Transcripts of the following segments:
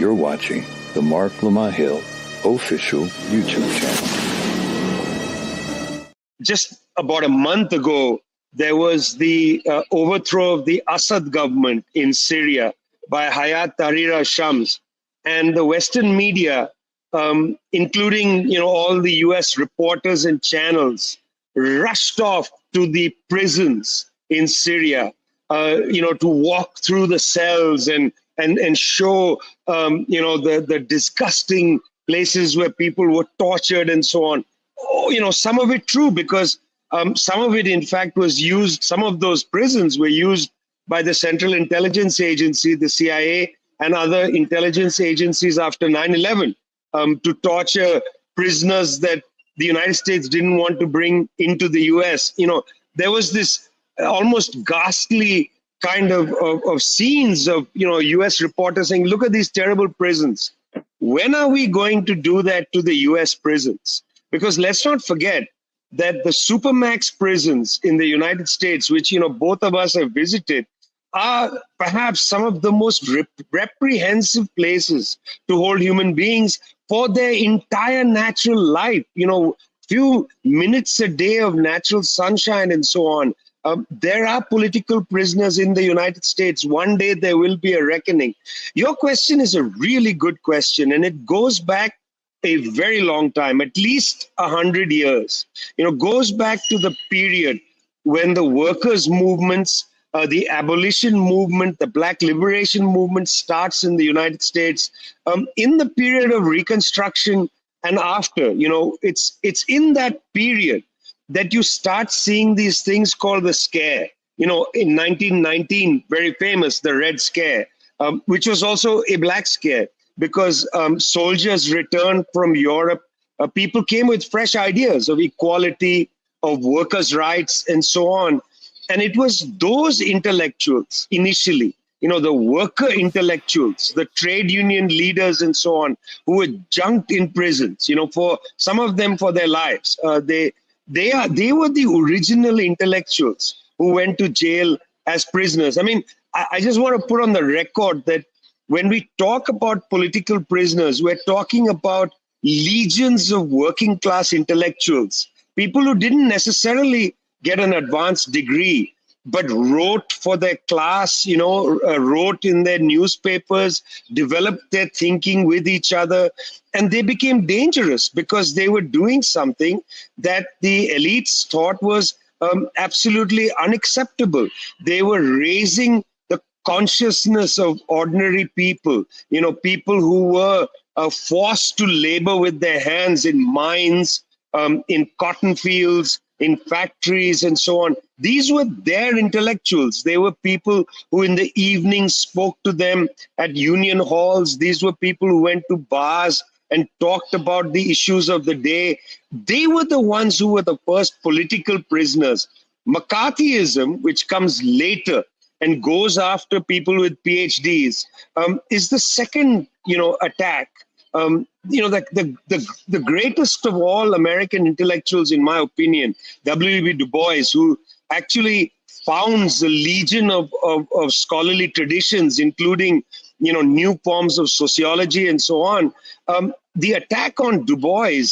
You're watching the Marc Lamont Hill official YouTube channel. Just about a month ago, there was the overthrow of the Assad government in Syria by Hayat Tahrir al-Shams. And the Western media, including all the US reporters and channels, rushed off to the prisons in Syria, to walk through the cells and show, the disgusting places where people were tortured and so on. Some of it true, because some of it, in fact, was used. Some of those prisons were used by the Central Intelligence Agency, the CIA, and other intelligence agencies after 9/11 to torture prisoners that the United States didn't want to bring into the US. There was this almost ghastly kind of scenes of, US reporters saying, look at these terrible prisons. When are we going to do that to the US prisons? Because let's not forget that the Supermax prisons in the United States, which, both of us have visited, are perhaps some of the most reprehensive places to hold human beings for their entire natural life. Few minutes a day of natural sunshine and so on. There are political prisoners in the United States. One day there will be a reckoning. Your question is a really good question, and it goes back a very long time, at least 100 years. Goes back to the period when the workers' movements, the abolition movement, the Black liberation movement starts in the United States. In the period of Reconstruction and after, it's in that period that you start seeing these things called the scare. In 1919, very famous, the Red Scare, which was also a black scare, because soldiers returned from Europe. People came with fresh ideas of equality, of workers' rights, and so on. And it was those intellectuals initially, the worker intellectuals, the trade union leaders and so on, who were junked in prisons, for some of them for their lives. They were the original intellectuals who went to jail as prisoners. I just want to put on the record that when we talk about political prisoners, we're talking about legions of working class intellectuals, people who didn't necessarily get an advanced degree, but wrote for their class, wrote in their newspapers, developed their thinking with each other, and they became dangerous because they were doing something that the elites thought was absolutely unacceptable. They were raising the consciousness of ordinary people, people who were forced to labor with their hands in mines, in cotton fields, in factories and so on. These were their intellectuals. They were people who in the evening spoke to them at union halls. These were people who went to bars and talked about the issues of the day. They were the ones who were the first political prisoners. McCarthyism, which comes later and goes after people with PhDs, is the second, attack. The greatest of all American intellectuals, in my opinion, W.E.B. Du Bois, who actually founds a legion of scholarly traditions, including, new forms of sociology and so on. The attack on Du Bois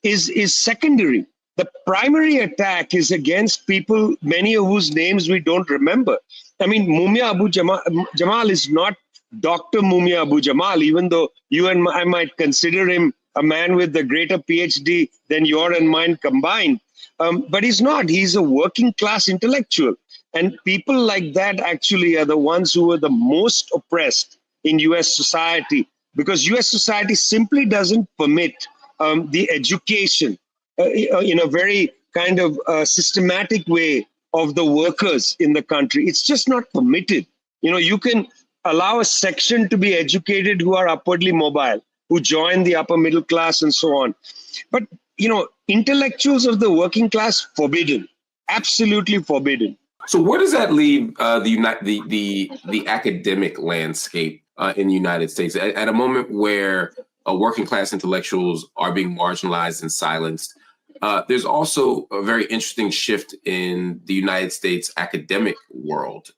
is secondary. The primary attack is against people, many of whose names we don't remember. Mumia Abu Jamal is not Dr. Mumia Abu Jamal, even though you and I might consider him a man with a greater PhD than your and mine combined. But he's not. He's a working class intellectual. And people like that actually are the ones who are the most oppressed in US society, because US society simply doesn't permit the education in a very kind of systematic way of the workers in the country. It's just not permitted. You can allow a section to be educated who are upwardly mobile, who join the upper middle class and so on. But, intellectuals of the working class, forbidden, absolutely forbidden. So where does that leave the academic landscape in the United States at a moment where working class intellectuals are being marginalized and silenced? There's also a very interesting shift in the United States academic world.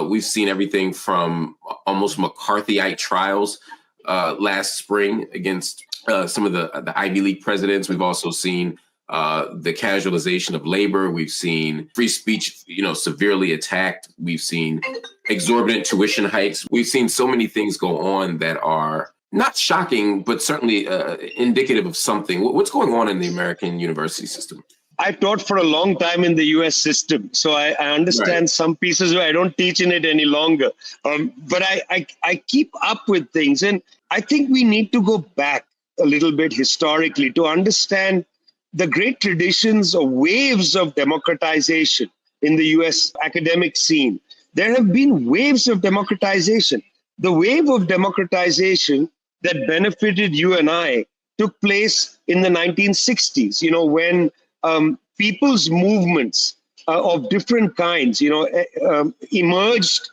We've seen everything from almost McCarthyite trials last spring against some of the Ivy League presidents. We've also seen the casualization of labor. We've seen free speech, severely attacked. We've seen exorbitant tuition hikes. We've seen so many things go on that are not shocking, but certainly indicative of something. What's going on in the American university system? I taught for a long time in the US system, so I understand some pieces. I don't teach in it any longer. But I keep up with things. And I think we need to go back a little bit historically to understand the great traditions or waves of democratization in the US academic scene. There have been waves of democratization. The wave of democratization that benefited you and I took place in the 1960s, when people's movements of different kinds, emerged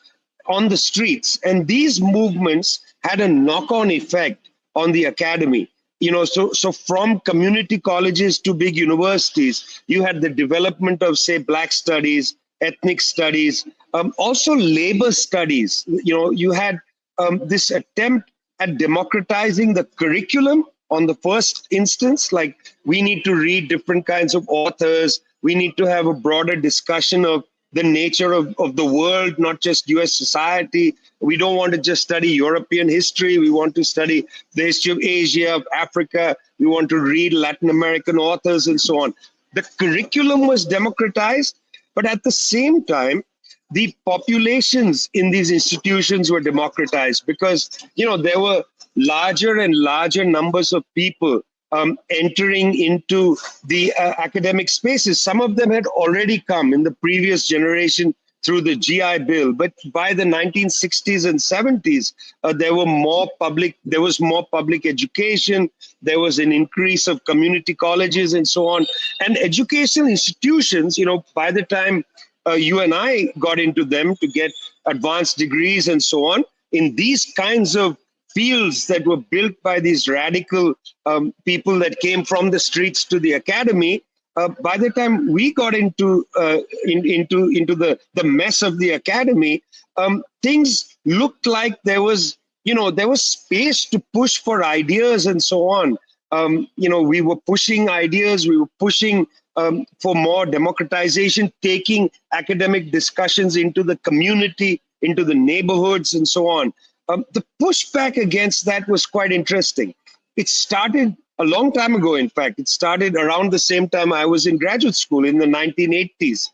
on the streets. And these movements had a knock-on effect on the academy. So from community colleges to big universities, you had the development of, say, Black studies, ethnic studies, also labor studies. You had this attempt at democratizing the curriculum on the first instance, like we need to read different kinds of authors. We need to have a broader discussion of the nature of the world, not just US society. We don't want to just study European history. We want to study the history of Asia, of Africa. We want to read Latin American authors and so on. The curriculum was democratized, but at the same time, the populations in these institutions were democratized because, there were larger and larger numbers of people entering into the academic spaces. Some of them had already come in the previous generation through the GI Bill, but by the 1960s and 70s, there was more public education. There was an increase of community colleges and so on. And educational institutions, by the time you and I got into them to get advanced degrees and so on, in these kinds of fields that were built by these radical people that came from the streets to the academy, by the time we got into the mess of the academy, things looked like there was space to push for ideas and so on. We were pushing ideas, we were pushing for more democratization, taking academic discussions into the community, into the neighborhoods and so on. The pushback against that was quite interesting. It started a long time ago, in fact. It started around the same time I was in graduate school in the 1980s.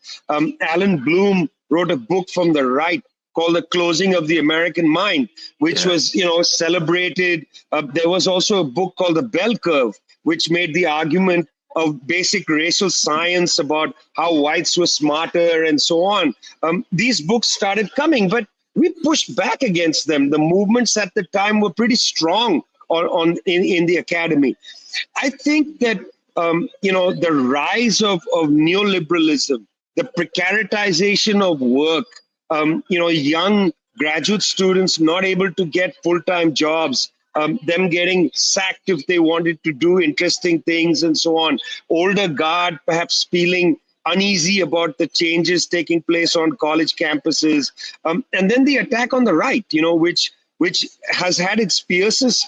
Alan Bloom wrote a book from the right called The Closing of the American Mind, which was, celebrated. There was also a book called The Bell Curve, which made the argument of basic racial science about how whites were smarter and so on. These books started coming, but we pushed back against them. The movements at the time were pretty strong in the academy. I think that the rise of neoliberalism, the precaritization of work, young graduate students not able to get full-time jobs, them getting sacked if they wanted to do interesting things and so on. Older guard perhaps feeling uneasy about the changes taking place on college campuses. And then the attack on the right, which has had its fiercest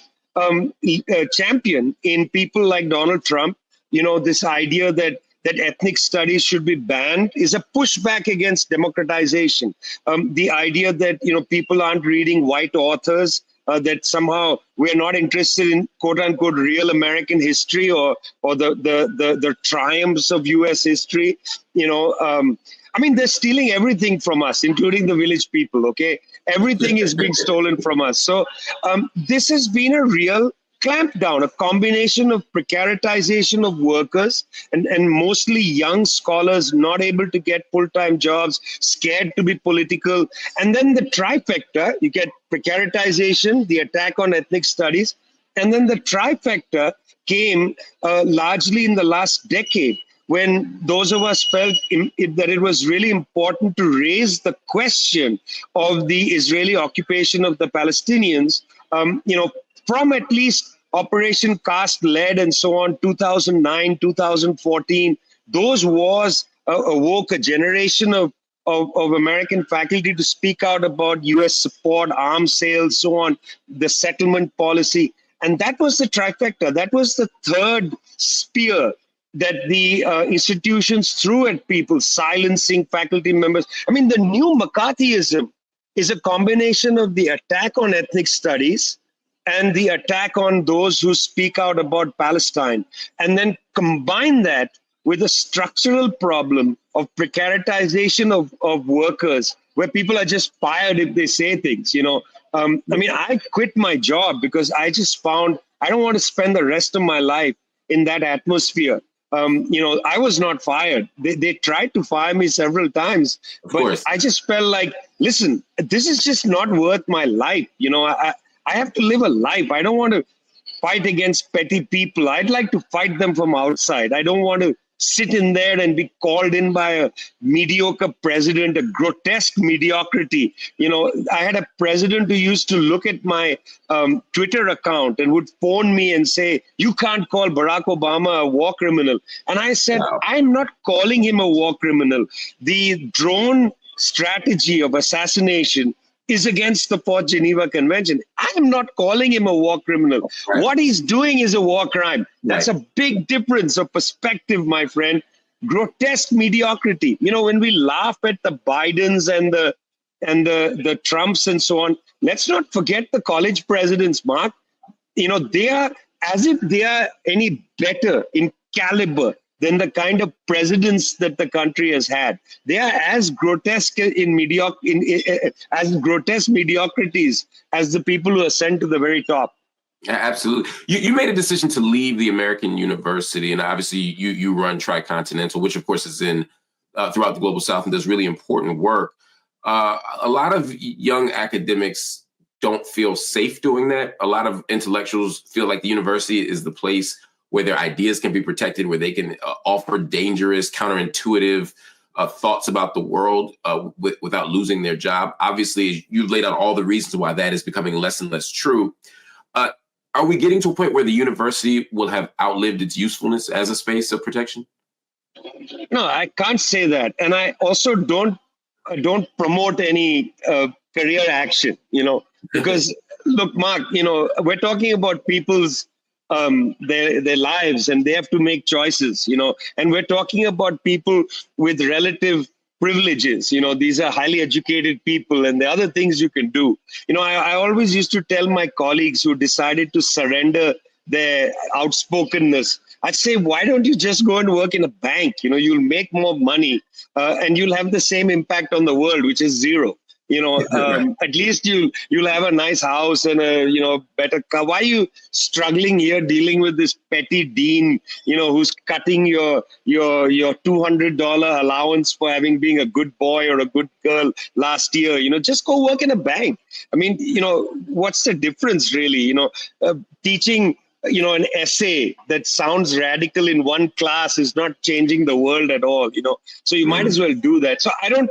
champion in people like Donald Trump. This idea that ethnic studies should be banned is a pushback against democratization. The idea that people aren't reading white authors, that somehow we're not interested in quote unquote real American history or the triumphs of US history. They're stealing everything from us, including the village people, okay? Everything is being stolen from us. So this has been a real clampdown, a combination of precaritization of workers and mostly young scholars not able to get full-time jobs, scared to be political. And then the trifecta, you get precaritization, the attack on ethnic studies, and then the trifecta came largely in the last decade, when those of us felt that it was really important to raise the question of the Israeli occupation of the Palestinians, from at least Operation Cast Lead and so on, 2009, 2014. Those wars awoke a generation of of American faculty to speak out about US support, arms sales, so on, the settlement policy. And that was the trifecta. That was the third spear that the institutions threw at people, silencing faculty members. I mean, the new McCarthyism is a combination of the attack on ethnic studies and the attack on those who speak out about Palestine. And then combine that with a structural problem of precaritization of workers, where people are just fired if they say things. I mean, I quit my job because I just found I don't want to spend the rest of my life in that atmosphere. I was not fired. They tried to fire me several times, but I just felt like, listen, this is just not worth my life. I have to live a life. I don't want to fight against petty people. I'd like to fight them from outside. I don't want to sit in there and be called in by a mediocre president, a grotesque mediocrity. I had a president who used to look at my Twitter account and would phone me and say, you can't call Barack Obama a war criminal. And I said, wow. I'm not calling him a war criminal. The drone strategy of assassination is against the Fourth Geneva Convention. I am not calling him a war criminal. Right. What he's doing is a war crime. That's a big difference of perspective, my friend. Grotesque mediocrity. When we laugh at the Bidens and the Trumps and so on, let's not forget the college presidents, Mark. They are as if they are any better in caliber than the kind of presidents that the country has had. They are as grotesque as grotesque mediocrities as the people who ascend to the very top. Absolutely. You made a decision to leave the American university, and obviously you run Tricontinental, which of course is in throughout the Global South and does really important work. A lot of young academics don't feel safe doing that. A lot of intellectuals feel like the university is the place where their ideas can be protected, where they can offer dangerous, counterintuitive thoughts about the world without losing their job. Obviously, you've laid out all the reasons why that is becoming less and less true. Are we getting to a point where the university will have outlived its usefulness as a space of protection? No, I can't say that. And I also don't promote any career action, because look, Mark, we're talking about people's their lives, and they have to make choices, and we're talking about people with relative privileges. These are highly educated people, and the other things you can do. I always used to tell my colleagues who decided to surrender their outspokenness, I'd say, why don't you just go and work in a bank? You'll make more money and you'll have the same impact on the world, which is zero. At least you'll have a nice house and a better car. Why are you struggling here dealing with this petty dean, who's cutting your $200 allowance for being a good boy or a good girl last year? Just go work in a bank. I mean, what's the difference really? Teaching an essay that sounds radical in one class is not changing the world at all. So you might as well do that. So I don't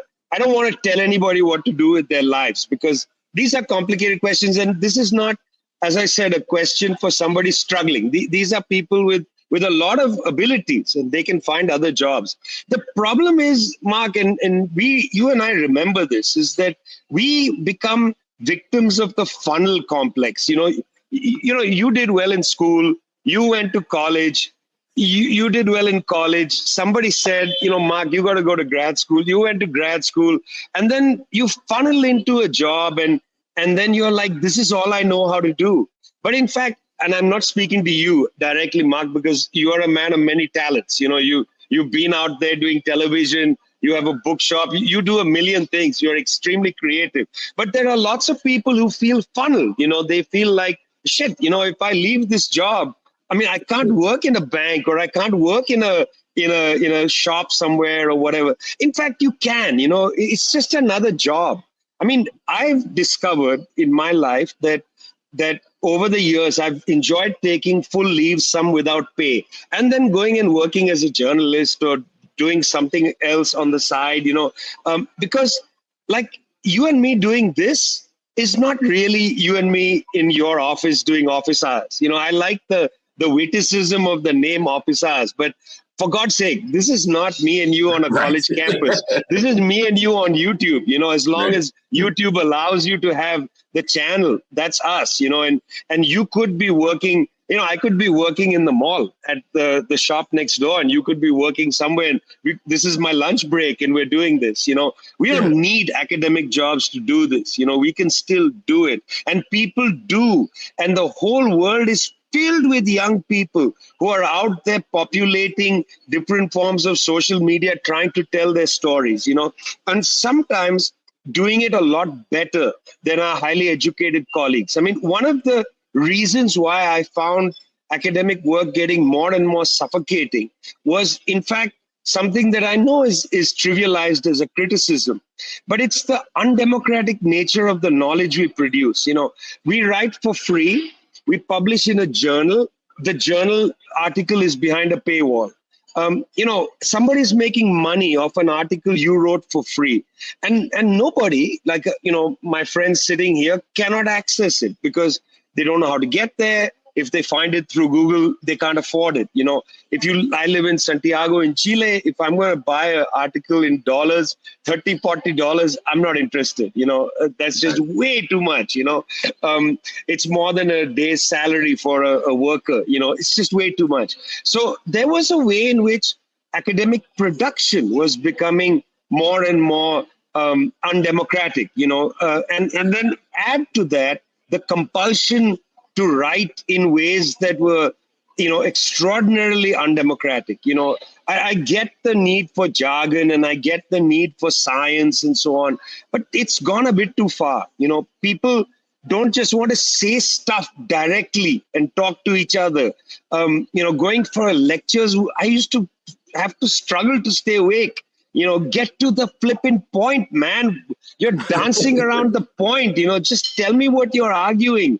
want to tell anybody what to do with their lives, because these are complicated questions. And this is not, as I said, a question for somebody struggling. These are people with a lot of abilities, and they can find other jobs. The problem is, Mark, and you and I remember this, is that we become victims of the funnel complex. You did well in school. You went to college. You did well in college. Somebody said, Mark, you got to go to grad school. You went to grad school, and then you funnel into a job, and then you're like, this is all I know how to do. But in fact, and I'm not speaking to you directly, Mark, because you are a man of many talents. You've been out there doing television. You have a bookshop. You do a million things. You're extremely creative. But there are lots of people who feel funneled. They feel like, shit, if I leave this job, I can't work in a bank, or I can't work in a shop somewhere or whatever. In fact, you can, it's just another job. I've discovered in my life that over the years, I've enjoyed taking full leave, some without pay, and then going and working as a journalist or doing something else on the side, because like you and me doing this is not really you and me in your office doing office hours. I like the witticism of the name office hours, but For God's sake, this is not me and you on a college campus. This is me and you on YouTube. As long as YouTube allows you to have the channel, that's us. And you could be working. I could be working in the mall at the shop next door, and you could be working somewhere. And this is my lunch break, and we're doing this. We don't need academic jobs to do this. We can still do it, and people do. And the whole world is filled with young people who are out there populating different forms of social media, trying to tell their stories. And sometimes doing it a lot better than our highly educated colleagues. I mean, one of the reasons why I found academic work getting more and more suffocating was, in fact, something that I know is trivialized as a criticism, but it's the undemocratic nature of the knowledge we produce. We write for free, we publish in a journal, the journal article is behind a paywall. Somebody's making money off an article you wrote for free, and nobody, like, my friends sitting here, cannot access it because they don't know how to get there. If they find it through Google, they can't afford it. I live in Santiago in Chile. If I'm going to buy an article in dollars, $30, $40, I'm not interested. That's just way too much. It's more than a day's salary for a worker. It's just way too much. So there was a way in which academic production was becoming more and more undemocratic, and then add to that the compulsion to write in ways that were, extraordinarily undemocratic. I get the need for jargon and I get the need for science and so on, but it's gone a bit too far. People don't just want to say stuff directly and talk to each other. Going for lectures, I used to have to struggle to stay awake. Get to the flipping point, man. You're dancing around the point, just tell me what you're arguing.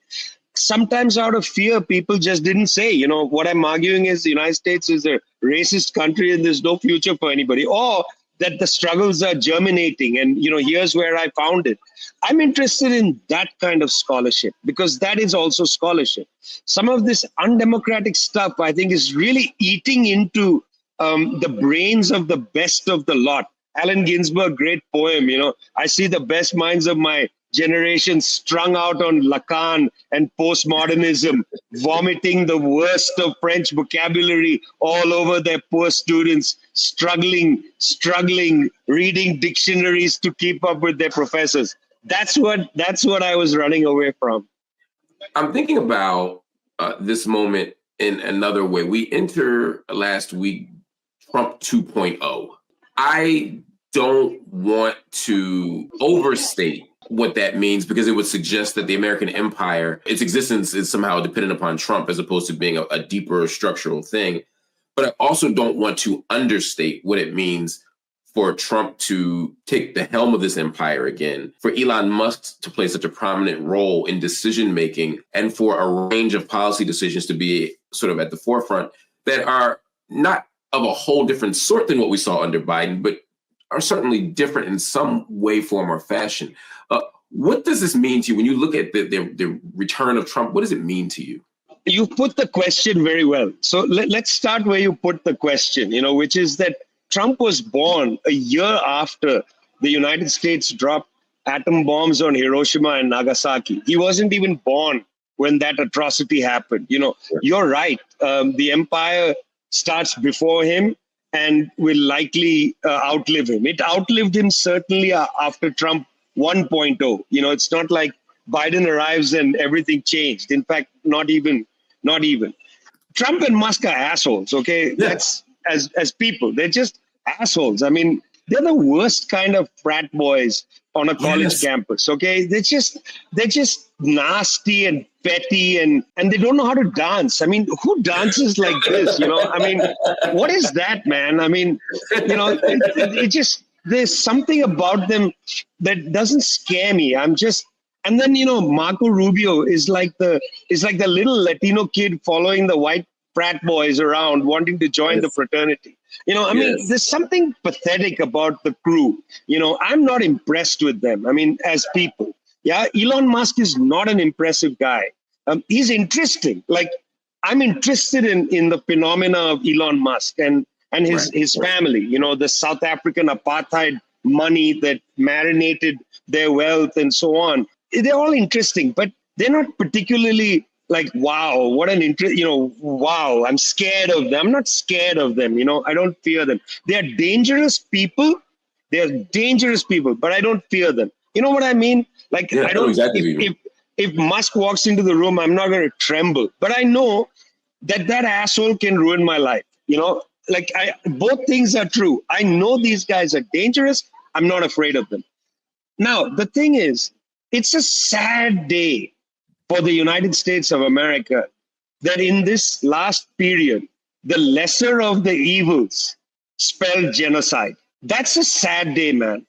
Sometimes out of fear, people just didn't say, what I'm arguing is the United States is a racist country and there's no future for anybody, or that the struggles are germinating and, here's where I found it. I'm interested in that kind of scholarship because that is also scholarship. Some of this undemocratic stuff, I think, is really eating into the brains of the best of the lot. Allen Ginsberg, great poem, I see the best minds of my generation strung out on Lacan and postmodernism, vomiting the worst of French vocabulary all over their poor students, struggling, reading dictionaries to keep up with their professors. That's what I was running away from. I'm thinking about this moment in another way. We enter last week Trump 2.0. I don't want to overstate what that means because it would suggest that the American empire, its existence is somehow dependent upon Trump as opposed to being a deeper structural thing. But I also don't want to understate what it means for Trump to take the helm of this empire again, for Elon Musk to play such a prominent role in decision-making, and for a range of policy decisions to be sort of at the forefront that are not of a whole different sort than what we saw under Biden, but are certainly different in some way, form, or fashion. What does this mean to you when you look at the return of Trump? What does it mean to you? You put the question very well. So let's start where you put the question, which is that Trump was born a year after the United States dropped atom bombs on Hiroshima and Nagasaki. He wasn't even born when that atrocity happened. You're right. The empire starts before him and will likely outlive him. It outlived him certainly after Trump 1.0. It's not like Biden arrives and everything changed. In fact, not even. Trump and Musk are assholes, okay? Yeah. That's as people. They're just assholes. I mean, they're the worst kind of frat boys on a college campus, okay? They're just nasty and petty and they don't know how to dance. I mean, who dances like this, I mean, what is that, man? I mean, it just, there's something about them that doesn't scare me. And then, Marco Rubio is like the little Latino kid following the white frat boys around wanting to join the fraternity. I mean, there's something pathetic about the crew. I'm not impressed with them. I mean, as people. Yeah, Elon Musk is not an impressive guy. He's interesting. Like, I'm interested in the phenomena of Elon Musk. And and his family, you know, the South African apartheid money that marinated their wealth and so on. They're all interesting, but they're not particularly like, wow, what an interest, you know, wow, I'm scared of them. I'm not scared of them, you know, I don't fear them. They're dangerous people. They're dangerous people, but I don't fear them. You know what I mean? Like, yeah, I don't, exactly. if Musk walks into the room, I'm not going to tremble, but I know that asshole can ruin my life. You know, like both things are true. I know these guys are dangerous. I'm not afraid of them. Now, the thing is, it's a sad day for the United States of America that in this last period, the lesser of the evils spelled genocide. That's a sad day, man.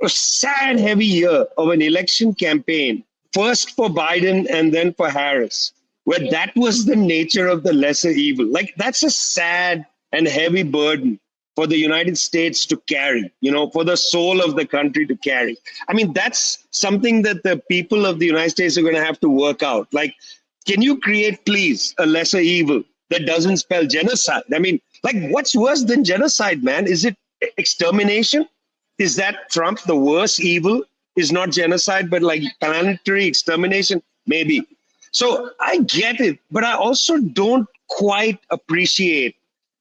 A sad, heavy year of an election campaign, first for Biden and then for Harris, where that was the nature of the lesser evil. Like, that's a sad and heavy burden for the United States to carry, you know, for the soul of the country to carry. I mean, that's something that the people of the United States are going to have to work out. Like, can you create, please, a lesser evil that doesn't spell genocide? I mean, like, what's worse than genocide, man? Is it extermination? Is that Trump, the worst evil? Is not genocide, but like planetary extermination? Maybe. So I get it, but I also don't quite appreciate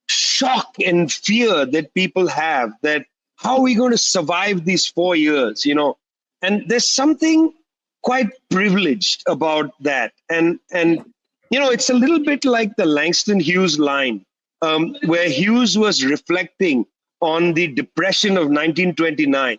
shock and fear that people have, that how are we going to survive these 4 years, you know? And there's something quite privileged about that. And you know, it's a little bit like the Langston Hughes line, where Hughes was reflecting on the Depression of 1929.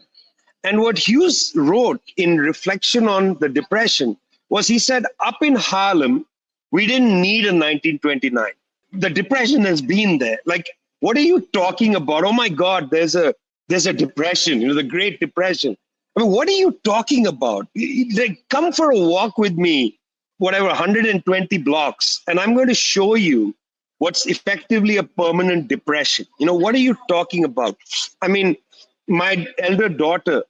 And what Hughes wrote in reflection on the Depression was, he said, up in Harlem, we didn't need a 1929. The Depression has been there. Like, what are you talking about? Oh my God, there's a depression, you know, the Great Depression. I mean, what are you talking about? Like, come for a walk with me, whatever, 120 blocks, and I'm going to show you what's effectively a permanent depression. You know, what are you talking about? I mean, my elder daughter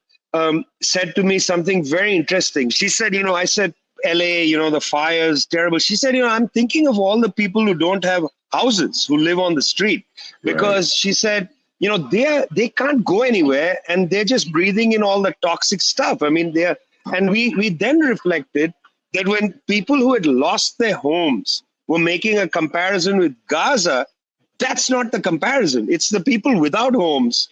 said to me something very interesting. She said, you know, I said, LA, you know, the fires, terrible. She said, you know, I'm thinking of all the people who don't have houses, who live on the street, because she said, you know, they can't go anywhere and they're just breathing in all the toxic stuff. I mean, and we then reflected that when people who had lost their homes were making a comparison with Gaza, that's not the comparison. It's the people without homes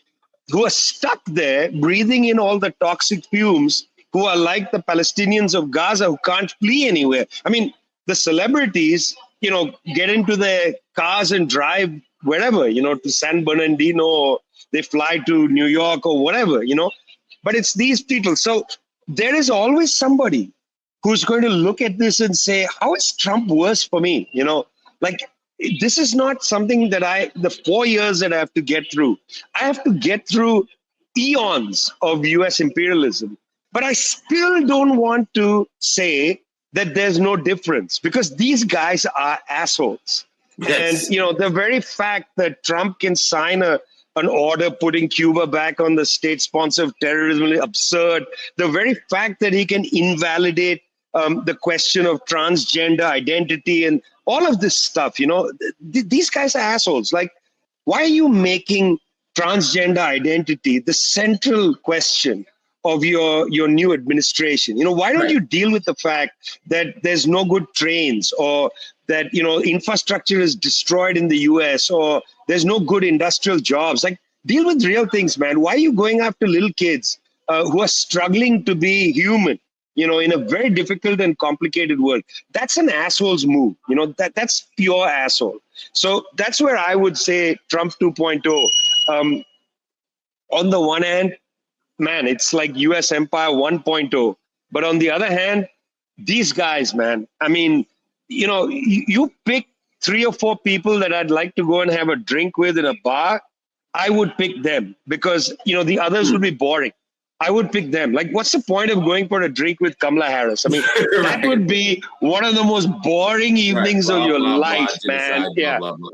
who are stuck there, breathing in all the toxic fumes, who are like the Palestinians of Gaza who can't flee anywhere. I mean, the celebrities, you know, get into their cars and drive wherever, you know, to San Bernardino, or they fly to New York or whatever, you know. But it's these people. So there is always somebody who's going to look at this and say, how is Trump worse for me? You know, like, this is not something that the 4 years that I have to get through. I have to get through eons of US imperialism. But I still don't want to say that there's no difference, because these guys are assholes. Yes. And, you know, the very fact that Trump can sign an order putting Cuba back on the state sponsor of terrorism is absurd. The very fact that he can invalidate the question of transgender identity and all of this stuff, you know, these guys are assholes. Like, why are you making transgender identity the central question of your new administration? You know, why don't you deal with the fact that there's no good trains, or that, you know, infrastructure is destroyed in the US, or there's no good industrial jobs? Like, deal with real things, man. Why are you going after little kids who are struggling to be human, you know, in a very difficult and complicated world? That's an asshole's move. You know, that's pure asshole. So that's where I would say Trump 2.0. On the one hand, man, it's like US Empire 1.0. But on the other hand, these guys, man, I mean, you know, you pick 3 or 4 people that I'd like to go and have a drink with in a bar, I would pick them, because, you know, the others would be boring. I would pick them. Like, what's the point of going for a drink with Kamala Harris? I mean, that would be one of the most boring evenings of your life, man.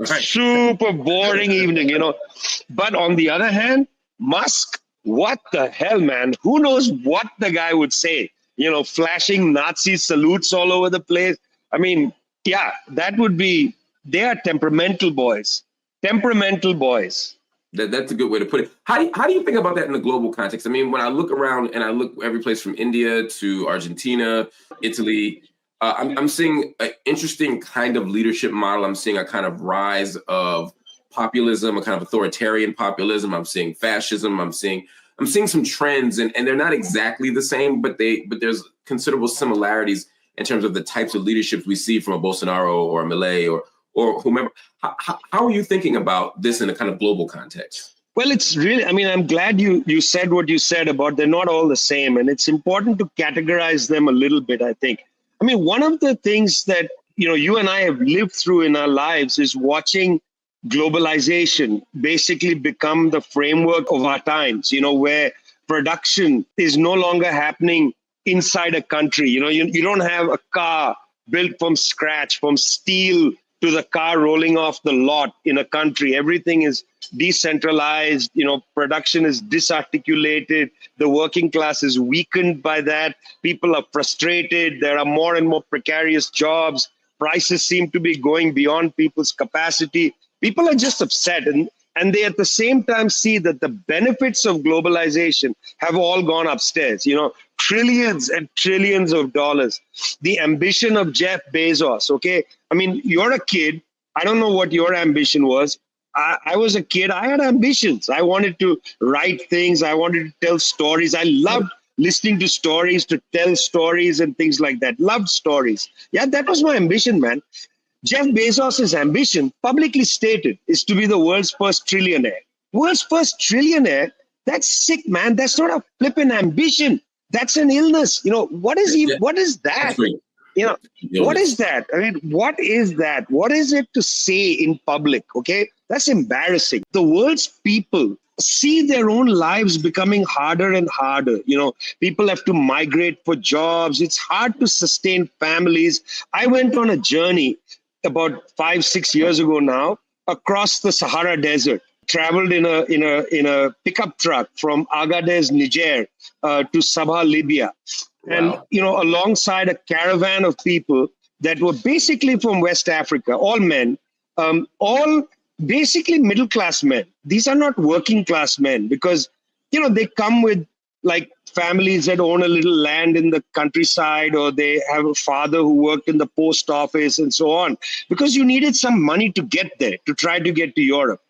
Super boring evening, you know. But on the other hand, Musk, what the hell, man? Who knows what the guy would say? You know, flashing Nazi salutes all over the place. I mean, yeah, that would be, they are temperamental boys. Temperamental boys. That's a good way to put it. How do you think about that in the global context? I mean, when I look around and I look every place from India to Argentina, Italy, I'm seeing an interesting kind of leadership model. I'm seeing a kind of rise of populism, a kind of authoritarian populism. I'm seeing fascism. I'm seeing some trends, and they're not exactly the same, but there's considerable similarities in terms of the types of leadership we see from a Bolsonaro or a Milei or whomever. How are you thinking about this in a kind of global context? Well, it's really, I mean, I'm glad you said what you said about they're not all the same. And it's important to categorize them a little bit, I think. I mean, one of the things that, you and I have lived through in our lives is watching globalization basically become the framework of our times, where production is no longer happening inside a country. You don't have a car built from scratch, from steel to the car rolling off the lot in a country. Everything is decentralized, production is disarticulated. The working class is weakened by that. People are frustrated. There are more and more precarious jobs. Prices seem to be going beyond people's capacity. People are just upset. And they at the same time see that the benefits of globalization have all gone upstairs, trillions and trillions of dollars. The ambition of Jeff Bezos, okay? I mean, you're a kid. I don't know what your ambition was. I was a kid. I had ambitions. I wanted to write things. I wanted to tell stories. I loved listening to stories, to tell stories and things like that. Loved stories. Yeah, that was my ambition, man. Jeff Bezos' ambition, publicly stated, is to be the world's first trillionaire. World's first trillionaire? That's sick, man. That's not a flippin' ambition. That's an illness. What is that? What is that? I mean, what is that? What is it to say in public? Okay, that's embarrassing. The world's people see their own lives becoming harder and harder. People have to migrate for jobs. It's hard to sustain families. I went on a journey about 5-6 years ago now across the Sahara Desert. Traveled in a pickup truck from Agadez, Niger, to Sabha, Libya. Wow. And, alongside a caravan of people that were basically from West Africa, all men, all basically middle-class men. These are not working-class men because, they come with like families that own a little land in the countryside, or they have a father who worked in the post office and so on, because you needed some money to get there, to try to get to Europe.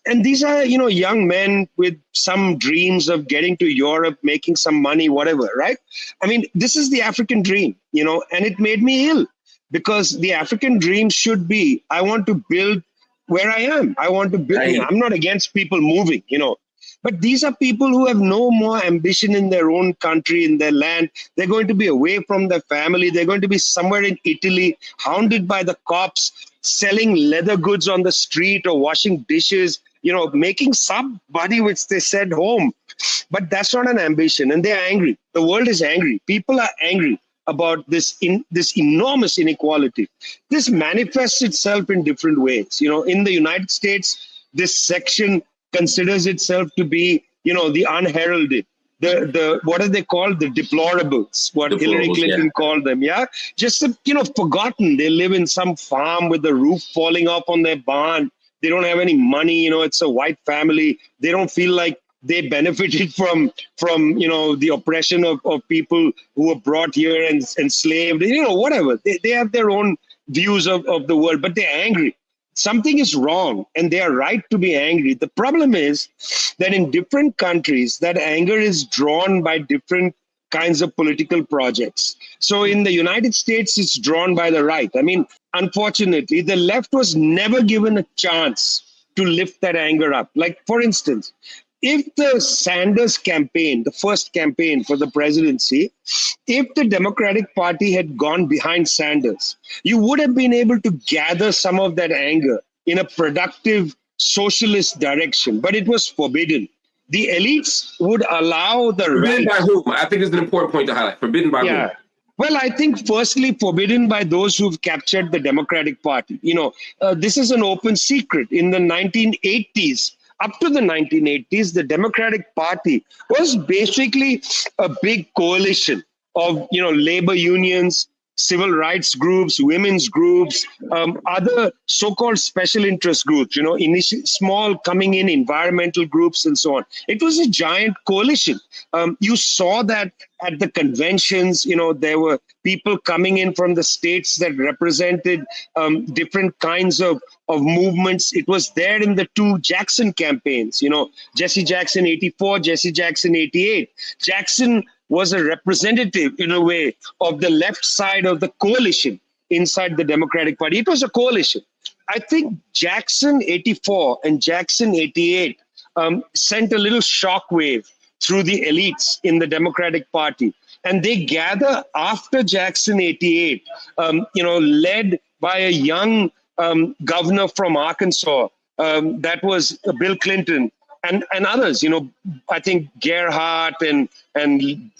And these are, young men with some dreams of getting to Europe, making some money, whatever, right? I mean, this is the African dream, and it made me ill because the African dream should be, I want to build where I am. I want to build, I'm not against people moving, but these are people who have no more ambition in their own country, in their land. They're going to be away from their family. They're going to be somewhere in Italy, hounded by the cops, selling leather goods on the street or washing dishes, making some money which they send home. But that's not an ambition. And they're angry. The world is angry. People are angry about this enormous inequality. This manifests itself in different ways. In the United States, this section considers itself to be, the unheralded, the what are they called? The deplorables, what Hillary Clinton called them. Yeah. Just, forgotten. They live in some farm with the roof falling off on their barn. They don't have any money. It's a white family. They don't feel like they benefited from the oppression of people who were brought here and enslaved, whatever. They have their own views of the world, but they're angry. Something is wrong, and they are right to be angry. The problem is that in different countries, that anger is drawn by different kinds of political projects. So in the United States, it's drawn by the right. I mean, unfortunately, the left was never given a chance to lift that anger up. Like, for instance, if the Sanders campaign, the first campaign for the presidency, if the Democratic Party had gone behind Sanders, you would have been able to gather some of that anger in a productive socialist direction, but it was forbidden. The elites would allow the forbidden by whom? I think it's an important point to highlight. Forbidden by whom? Well, I think firstly, forbidden by those who've captured the Democratic Party. This is an open secret. In the 1980s, up to the 1980s, the Democratic Party was basically a big coalition of, labor unions, civil rights groups, women's groups, other so-called special interest groups, initial, small coming in environmental groups and so on. It was a giant coalition. You saw that at the conventions, there were people coming in from the states that represented different kinds of movements. It was there in the two Jackson campaigns, Jesse Jackson 84, Jesse Jackson 88. Jackson was a representative, in a way, of the left side of the coalition inside the Democratic Party. It was a coalition. I think Jackson 84 and Jackson 88 sent a little shockwave through the elites in the Democratic Party. And they gather after Jackson 88, led by a young governor from Arkansas, that was Bill Clinton, and others, I think Gerhardt and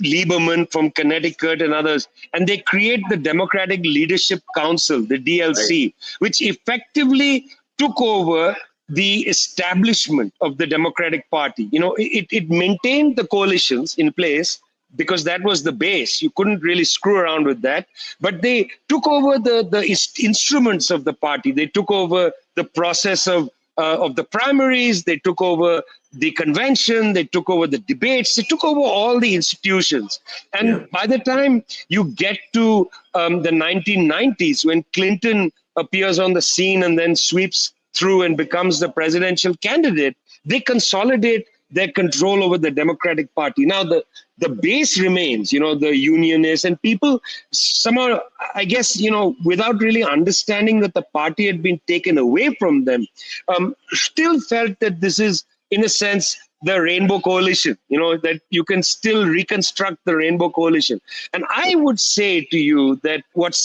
Lieberman from Connecticut and others. And they create the Democratic Leadership Council, the DLC, which effectively took over the establishment of the Democratic Party. It maintained the coalitions in place because that was the base. You couldn't really screw around with that. But they took over the instruments of the party. They took over the process of the primaries. They took over the convention. They took over the debates. They took over all the institutions. And by the time you get to the 1990s, when Clinton appears on the scene and then sweeps through and becomes the presidential candidate, they consolidate their control over the Democratic Party. Now, the base remains, the unionists and people somehow, I guess, without really understanding that the party had been taken away from them, still felt that this is, in a sense, the Rainbow Coalition, that you can still reconstruct the Rainbow Coalition. And I would say to you that what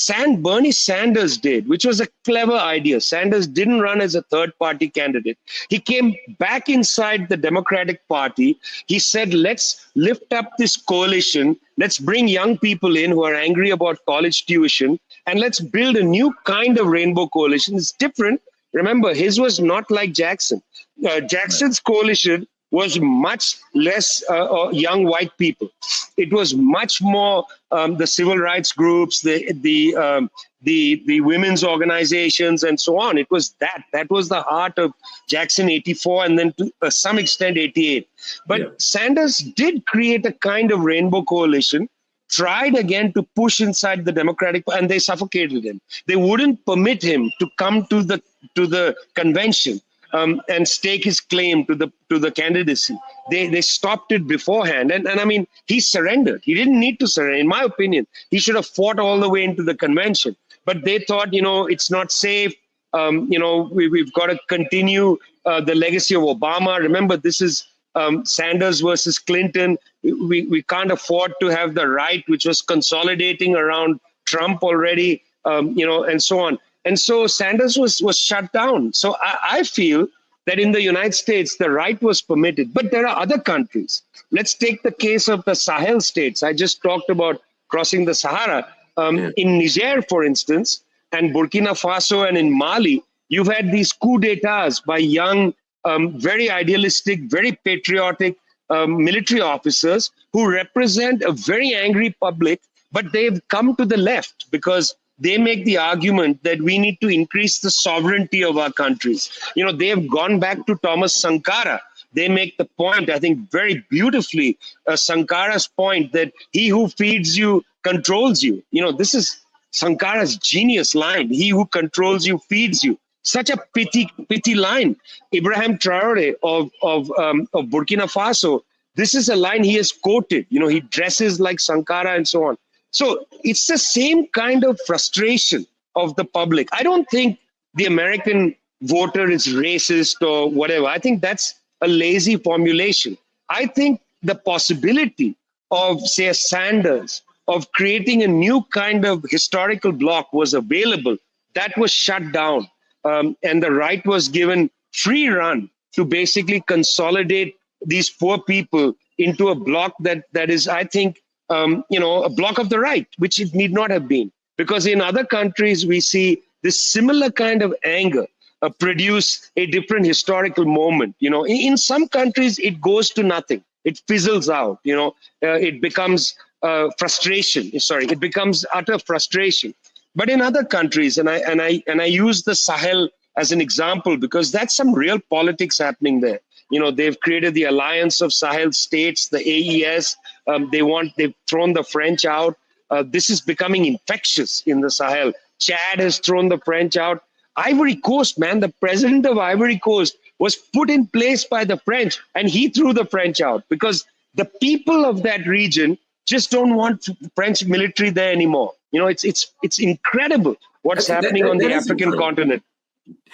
Bernie Sanders did, which was a clever idea, Sanders didn't run as a third-party candidate. He came back inside the Democratic Party. He said, let's lift up this coalition. Let's bring young people in who are angry about college tuition, and let's build a new kind of Rainbow Coalition. It's different. Remember, his was not like Jackson. Jackson's coalition was much less young white people. It was much more the civil rights groups, the women's organizations, and so on. It was that was the heart of Jackson 84, and then to some extent 88. But Sanders did create a kind of rainbow coalition, tried again to push inside the Democratic, and they suffocated him. They wouldn't permit him to come to the convention and stake his claim to the candidacy. They stopped it beforehand. And I mean, he surrendered. He didn't need to surrender. In my opinion, he should have fought all the way into the convention. But they thought, it's not safe. We've got to continue the legacy of Obama. Remember, this is Sanders versus Clinton. We can't afford to have the right, which was consolidating around Trump already, and so on. And so Sanders was shut down. So I feel that in the United States, the right was permitted. But there are other countries. Let's take the case of the Sahel states. I just talked about crossing the Sahara. In Niger, for instance, and Burkina Faso and in Mali, you've had these coups d'etats by young, very idealistic, very patriotic military officers who represent a very angry public, but they've come to the left because they make the argument that we need to increase the sovereignty of our countries. They have gone back to Thomas Sankara. They make the point, I think very beautifully, Sankara's point that he who feeds you controls you. This is Sankara's genius line. He who controls you feeds you. Such a pithy line. Ibrahim Traore of Burkina Faso, this is a line he has quoted. He dresses like Sankara and so on. So it's the same kind of frustration of the public. I don't think the American voter is racist or whatever. I think that's a lazy formulation. I think the possibility of, say, a Sanders, of creating a new kind of historical bloc was available. That was shut down. And the right was given free run to basically consolidate these poor people into a bloc that is, I think, a bloc of the right, which it need not have been. Because in other countries, we see this similar kind of anger produce a different historical moment. In some countries, it goes to nothing. It fizzles out. It becomes frustration. Sorry, it becomes utter frustration. But in other countries, and I use the Sahel as an example because that's some real politics happening there. They've created the Alliance of Sahel States, the AES. They've thrown the French out. This is becoming infectious in the Sahel. Chad has thrown the French out. Ivory Coast, man, the president of Ivory Coast was put in place by the French, and he threw the French out because the people of that region just don't want French military there anymore. It's incredible what's happening on the African continent.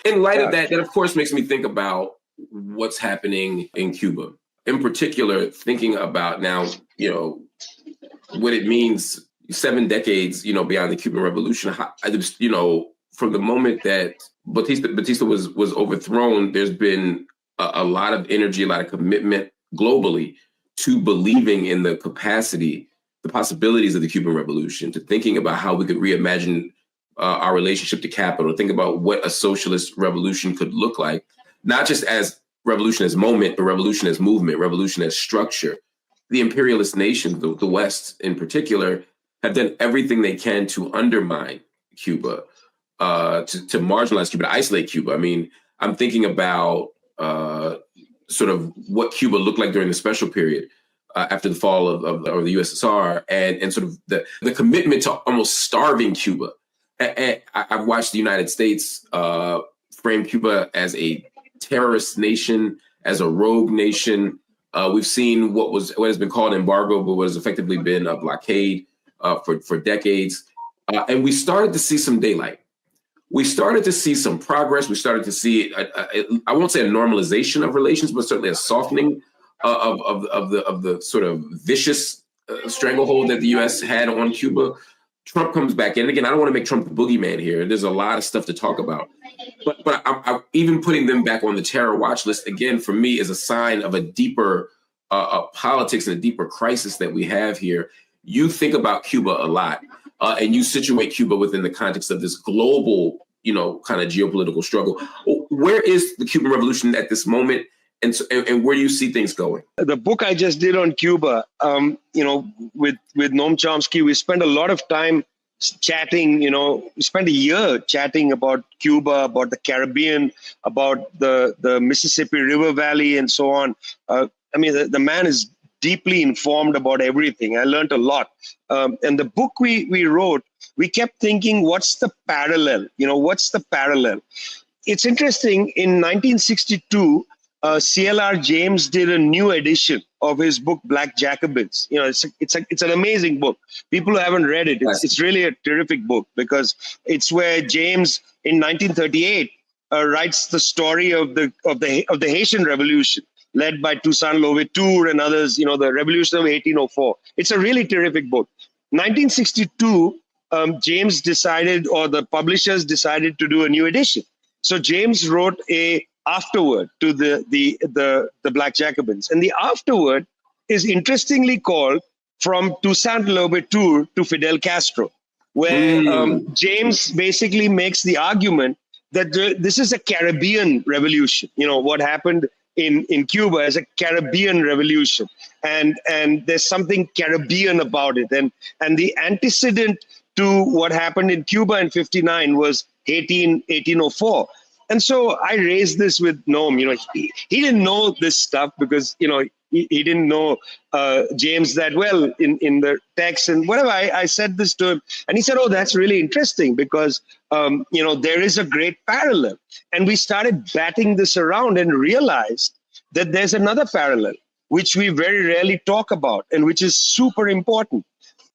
In light of that, of course makes me think about what's happening in Cuba. In particular, thinking about now, what it means 7 decades, beyond the Cuban Revolution. From the moment that Batista was overthrown, there's been a lot of energy, a lot of commitment globally to believing in the possibilities of the Cuban Revolution, to thinking about how we could reimagine our relationship to capital, think about what a socialist revolution could look like, not just as revolution as moment, but revolution as movement, revolution as structure. The imperialist nations, the West in particular, have done everything they can to undermine Cuba, to marginalize Cuba, to isolate Cuba. I mean, I'm thinking about sort of what Cuba looked like during the special period after the fall of the USSR, and sort of the commitment to almost starving Cuba. And I've watched the United States frame Cuba as a terrorist nation, as a rogue nation. We've seen what has been called embargo, but what has effectively been a blockade for decades. And we started to see some daylight. We started to see some progress. We started to see, I won't say a normalization of relations, but certainly a softening of the sort of vicious stranglehold that the U.S. had on Cuba. Trump comes back in. And again, I don't want to make Trump the boogeyman here. There's a lot of stuff to talk about. But I'm even putting them back on the terror watch list, again, for me, is a sign of a deeper politics and a deeper crisis that we have here. You think about Cuba a lot, and you situate Cuba within the context of this global, kind of geopolitical struggle. Where is the Cuban Revolution at this moment? And where do you see things going? The book I just did on Cuba, with Noam Chomsky, we spent a lot of time chatting. We spent a year chatting about Cuba, about the Caribbean, about the Mississippi River Valley, and so on. The man is deeply informed about everything. I learned a lot. And the book we wrote, we kept thinking, what's the parallel? What's the parallel? It's interesting. In 1962. CLR James did a new edition of his book Black Jacobins. It's an amazing book. People who haven't read it, it's really a terrific book, because it's where James in 1938 writes the story of the Haitian Revolution, led by Toussaint Louverture and others. The Revolution of 1804. It's a really terrific book. 1962, James decided, or the publishers decided, to do a new edition. So James wrote a afterword to the Black Jacobins. And the afterword is interestingly called From Toussaint Louverture to Fidel Castro, where James basically makes the argument that this is a Caribbean revolution. What happened in Cuba is a Caribbean revolution. And there's something Caribbean about it. And the antecedent to what happened in Cuba in 1959 was Haiti in 1804. And so I raised this with Noam. He didn't know this stuff because, he didn't know James that well in the text and whatever. I said this to him, and he said, oh, that's really interesting because, there is a great parallel. And we started batting this around and realized that there's another parallel, which we very rarely talk about and which is super important.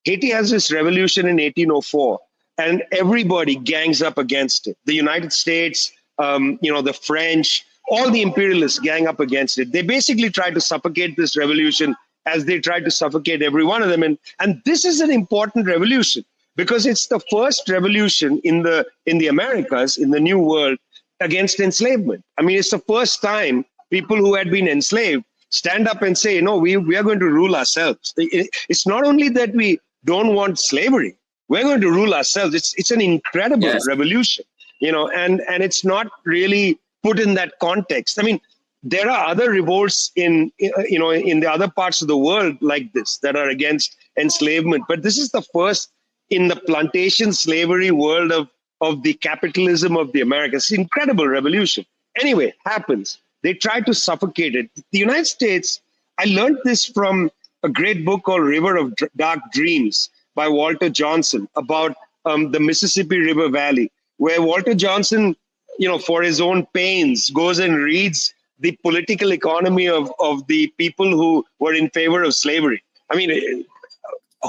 Haiti has this revolution in 1804, and everybody gangs up against it. The United States, the French, all the imperialists gang up against it. They basically tried to suffocate this revolution as they tried to suffocate every one of them. And this is an important revolution because it's the first revolution in the Americas, in the New World, against enslavement. It's the first time people who had been enslaved stand up and say, no, we are going to rule ourselves. It's not only that we don't want slavery, we're going to rule ourselves. It's an incredible revolution. And it's not really put in that context. There are other revolts in the other parts of the world like this that are against enslavement. But this is the first in the plantation slavery world of the capitalism of the Americas. Incredible revolution. Anyway, happens. They try to suffocate it. The United States, I learned this from a great book called River of Dark Dreams by Walter Johnson about the Mississippi River Valley, where Walter Johnson, for his own pains, goes and reads the political economy of the people who were in favor of slavery. I mean,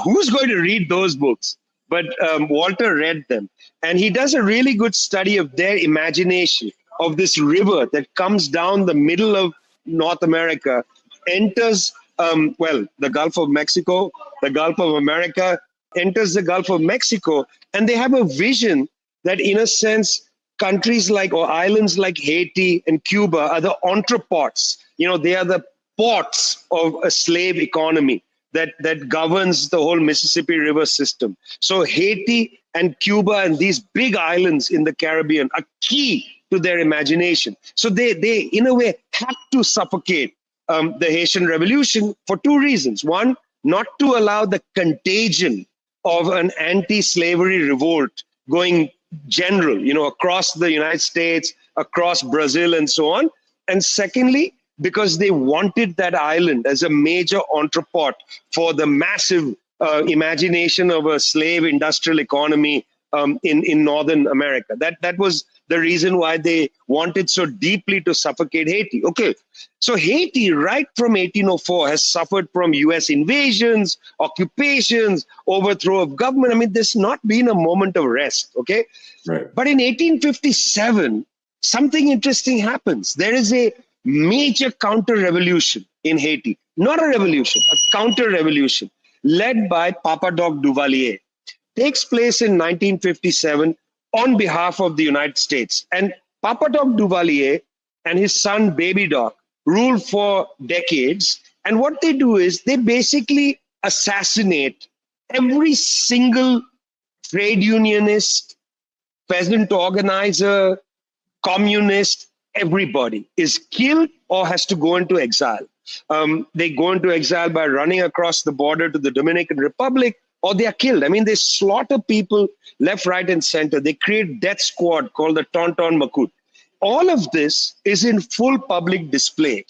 who's going to read those books? But Walter read them. And he does a really good study of their imagination of this river that comes down the middle of North America, enters, the Gulf of Mexico, the Gulf of America, enters the Gulf of Mexico. And they have a vision that, in a sense, countries like, or islands like Haiti and Cuba are the entrepots. They are the ports of a slave economy that governs the whole Mississippi River system. So Haiti and Cuba and these big islands in the Caribbean are key to their imagination. So they in a way, had to suffocate the Haitian Revolution for two reasons. One, not to allow the contagion of an anti-slavery revolt going general, across the United States, across Brazil, and so on. And secondly, because they wanted that island as a major entrepot for the massive imagination of a slave industrial economy in Northern America. That was the reason why they wanted so deeply to suffocate Haiti. Okay, so Haiti, right from 1804, has suffered from US invasions, occupations, overthrow of government. I mean, there's not been a moment of rest, okay? Right. But in 1857, something interesting happens. There is a major counter-revolution in Haiti. Not a revolution, a counter-revolution led by Papa Doc Duvalier. Takes place in 1957 on behalf of the United States. And Papa Doc Duvalier and his son Baby Doc ruled for decades. And what they do is they basically assassinate every single trade unionist, peasant organizer, communist. Everybody is killed or has to go into exile. They go into exile by running across the border to the Dominican Republic, or they are killed. I mean, they slaughter people left, right, and center. They create death squad called the Tonton Macoute. All of this is in full public display.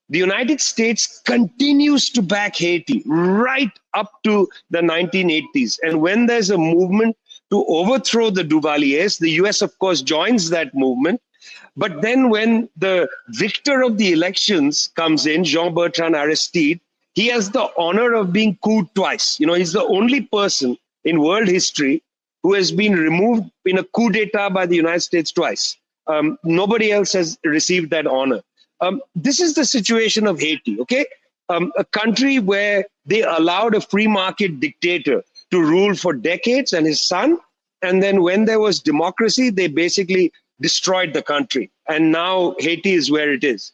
The United States continues to back Haiti right up to the 1980s. And when there's a movement to overthrow the Duvaliers, the US, of course, joins that movement. But then when the victor of the elections comes in, Jean-Bertrand Aristide, he has the honor of being couped twice. He's the only person in world history who has been removed in a coup d'etat by the United States twice. Nobody else has received that honor. This is the situation of Haiti, okay? A country where they allowed a free market dictator to rule for decades and his son. And then when there was democracy, they basically destroyed the country. And now Haiti is where it is.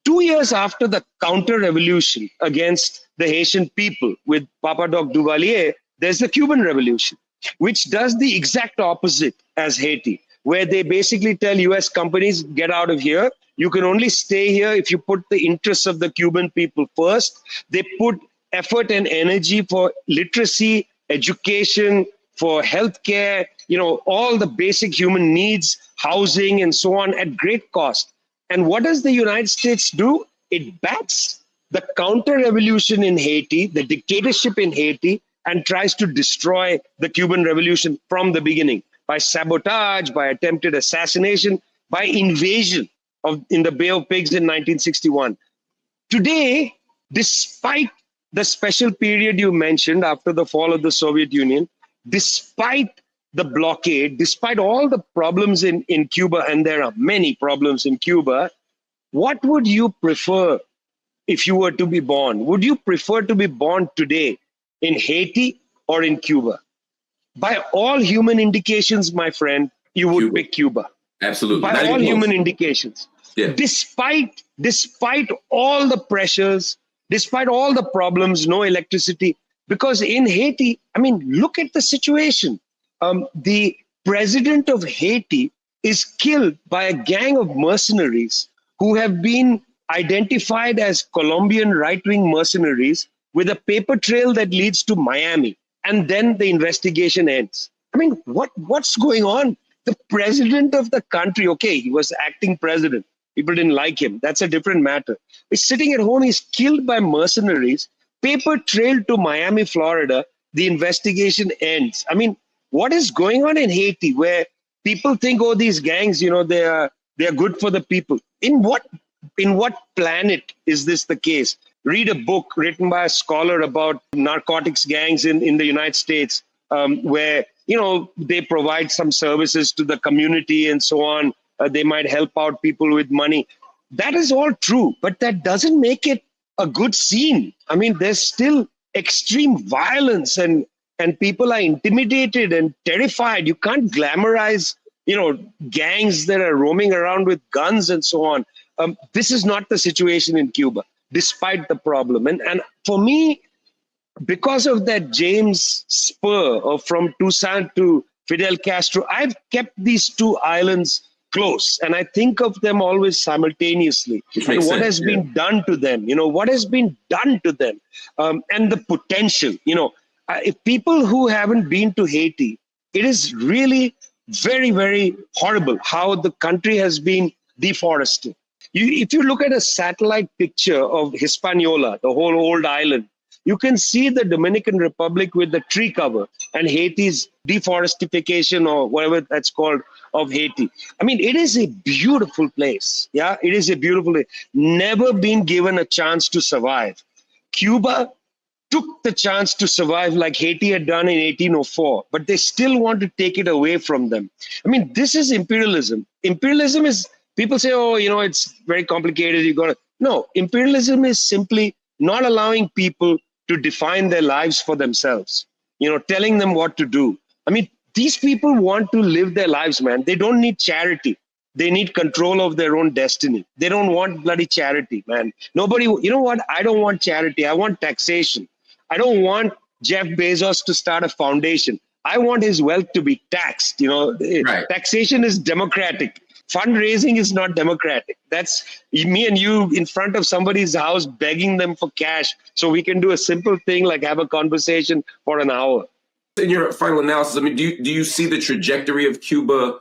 2 years after the counter-revolution against the Haitian people with Papa Doc Duvalier, there's the Cuban Revolution, which does the exact opposite as Haiti, where they basically tell US companies, get out of here. You can only stay here if you put the interests of the Cuban people first. They put effort and energy for literacy, education, for healthcare, all the basic human needs, housing, and so on at great cost. And what does the United States do? It backs the counter-revolution in Haiti, the dictatorship in Haiti, and tries to destroy the Cuban Revolution from the beginning by sabotage, by attempted assassination, by invasion in the Bay of Pigs in 1961. Today, despite the special period you mentioned after the fall of the Soviet Union, despite the blockade, despite all the problems in Cuba, and there are many problems in Cuba, what would you prefer if you were to be born? Would you prefer to be born today in Haiti or in Cuba? By all human indications, my friend, you would pick Cuba. Absolutely. By all human indications. Yeah. Despite all the pressures, despite all the problems, no electricity, because in Haiti, I mean, look at the situation. The president of Haiti is killed by a gang of mercenaries who have been identified as Colombian right-wing mercenaries with a paper trail that leads to Miami, and then the investigation ends. I mean, what's going on? The president of the country, okay, he was acting president. People didn't like him. That's a different matter. He's sitting at home. He's killed by mercenaries, paper trail to Miami, Florida. The investigation ends. I mean, what is going on in Haiti where people think, oh, these gangs, they are good for the people? In what planet is this the case? Read a book written by a scholar about narcotics gangs in the United States, where they provide some services to the community and so on. They might help out people with money. That is all true, but that doesn't make it a good scene. I mean, there's still extreme violence and people are intimidated and terrified. You can't glamorize, gangs that are roaming around with guns and so on. This is not the situation in Cuba, despite the problem. And for me, because of that James spur from Toussaint to Fidel Castro, I've kept these two islands close, and I think of them always simultaneously. And what has been done to them, what has been done to them, and the potential, if people who haven't been to Haiti, it is really very, very horrible how the country has been deforested. If you look at a satellite picture of Hispaniola, the whole old island, you can see the Dominican Republic with the tree cover and Haiti's deforestification or whatever that's called of Haiti. I mean, it is a beautiful place. Yeah, it is a beautiful place. Never been given a chance to survive. Cuba took the chance to survive like Haiti had done in 1804, but they still want to take it away from them. I mean, this is imperialism. Imperialism is, people say, oh, it's very complicated. No, imperialism is simply not allowing people to define their lives for themselves, telling them what to do. I mean, these people want to live their lives, man. They don't need charity. They need control of their own destiny. They don't want bloody charity, man. Nobody, you know what? I don't want charity. I want taxation. I don't want Jeff Bezos to start a foundation. I want his wealth to be taxed. Right. Taxation is democratic. Fundraising is not democratic. That's me and you in front of somebody's house begging them for cash so we can do a simple thing like have a conversation for an hour. In your final analysis, I mean, do you see the trajectory of Cuba?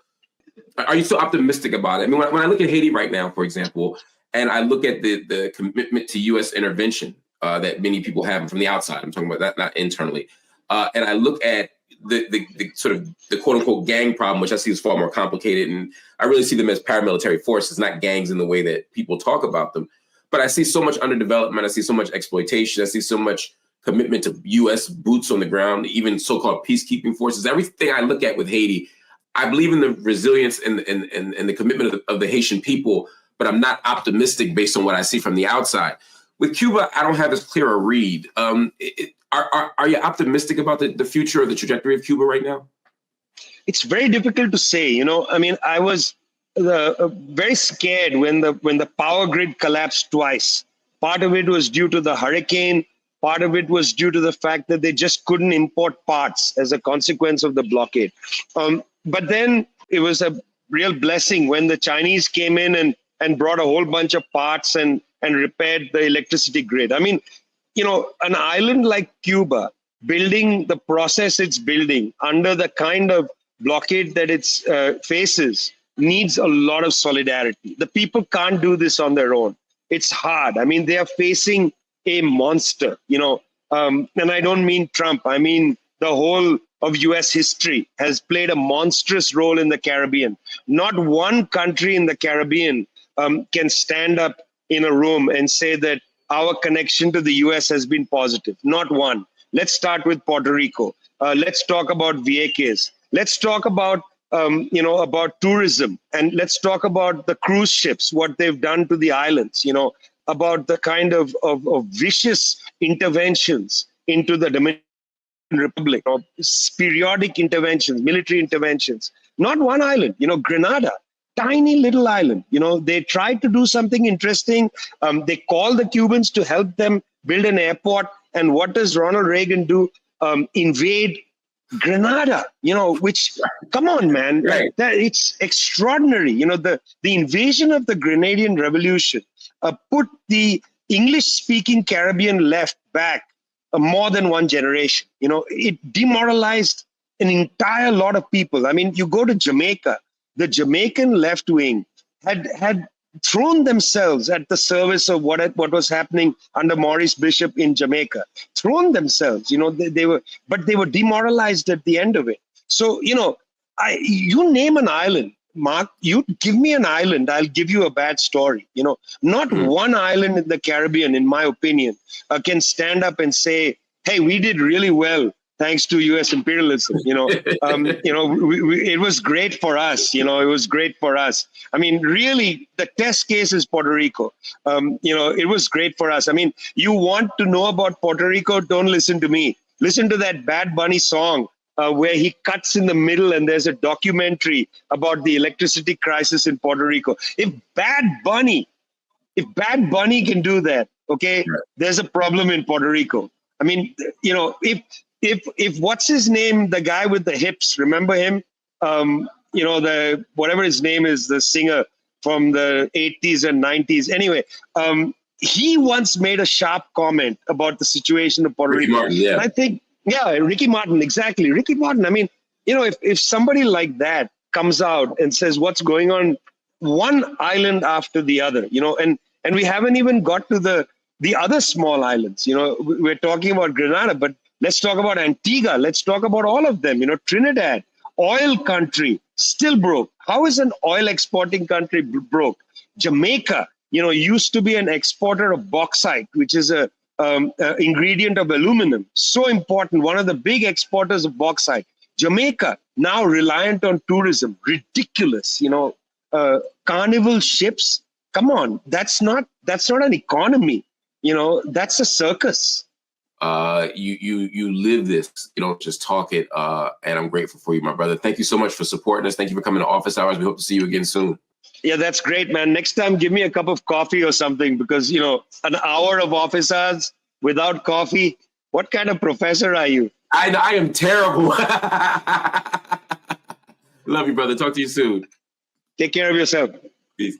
Are you so optimistic about it? I mean, when I look at Haiti right now, for example, and I look at the commitment to U.S. intervention that many people have from the outside, I'm talking about that, not internally, and I look at the sort of the quote unquote gang problem, which I see is far more complicated. And I really see them as paramilitary forces, not gangs in the way that people talk about them. But I see so much underdevelopment. I see so much exploitation. I see so much commitment to U.S. boots on the ground, even so-called peacekeeping forces. Everything I look at with Haiti, I believe in the resilience and the commitment of the Haitian people, but I'm not optimistic based on what I see from the outside. With Cuba, I don't have as clear a read. Are you optimistic about the future or the trajectory of Cuba right now? It's very difficult to say. I mean, I was very scared when the power grid collapsed twice. Part of it was due to the hurricane. Part of it was due to the fact that they just couldn't import parts as a consequence of the blockade. But then it was a real blessing when the Chinese came in and brought a whole bunch of parts and repaired the electricity grid. I mean, an island like Cuba, building the process it's building under the kind of blockade that it faces, needs a lot of solidarity. The people can't do this on their own. It's hard. I mean, they are facing a monster, and I don't mean Trump. I mean, the whole of U.S. history has played a monstrous role in the Caribbean. Not one country in the Caribbean can stand up in a room and say that our connection to the U.S. has been positive. Not one. Let's start with Puerto Rico. Let's talk about Vieques. Let's talk about about tourism, and let's talk about the cruise ships, what they've done to the islands. About the kind of vicious interventions into the Dominican Republic, or periodic interventions, military interventions. Not one island. Grenada. Tiny little island. They tried to do something interesting. They called the Cubans to help them build an airport. And what does Ronald Reagan do? Invade Grenada, which, come on, man, right. It's extraordinary. The invasion of the Grenadian Revolution put the English-speaking Caribbean left back more than one generation. It demoralized an entire lot of people. I mean, you go to Jamaica, the Jamaican left wing had thrown themselves at the service of what was happening under Maurice Bishop in Jamaica. Thrown themselves, they were demoralized at the end of it. So, you name an island, Mark, you give me an island, I'll give you a bad story. Not one island in the Caribbean, in my opinion, can stand up and say, hey, we did really well thanks to U.S. imperialism. It was great for us. It was great for us. I mean, really, the test case is Puerto Rico. It was great for us. I mean, you want to know about Puerto Rico? Don't listen to me. Listen to that Bad Bunny song where he cuts in the middle and there's a documentary about the electricity crisis in Puerto Rico. If Bad Bunny can do that, okay, there's a problem in Puerto Rico. I mean, if what's his name, the guy with the hips, remember him? The whatever his name is, the singer from the 80s and 90s. Anyway, he once made a sharp comment about the situation of Puerto Rico. Martin, yeah. And I think, Ricky Martin, exactly. Ricky Martin. I mean, if somebody like that comes out and says what's going on, one island after the other, and we haven't even got to the other small islands. We're talking about Grenada, but let's talk about Antigua. Let's talk about all of them. Trinidad, oil country, still broke. How is an oil exporting country broke? Jamaica, used to be an exporter of bauxite, which is a ingredient of aluminum. So important. One of the big exporters of bauxite. Jamaica, now reliant on tourism. Ridiculous. Carnival ships. Come on. That's not an economy. That's a circus. You live this, you don't just talk it, and I'm grateful for you, my brother. Thank you so much for supporting us. Thank you for coming to Office Hours. We hope to see you again soon. Yeah, that's great, man. Next time, give me a cup of coffee or something, because, an hour of Office Hours without coffee, what kind of professor are you? I am terrible. Love you, brother. Talk to you soon. Take care of yourself. Peace.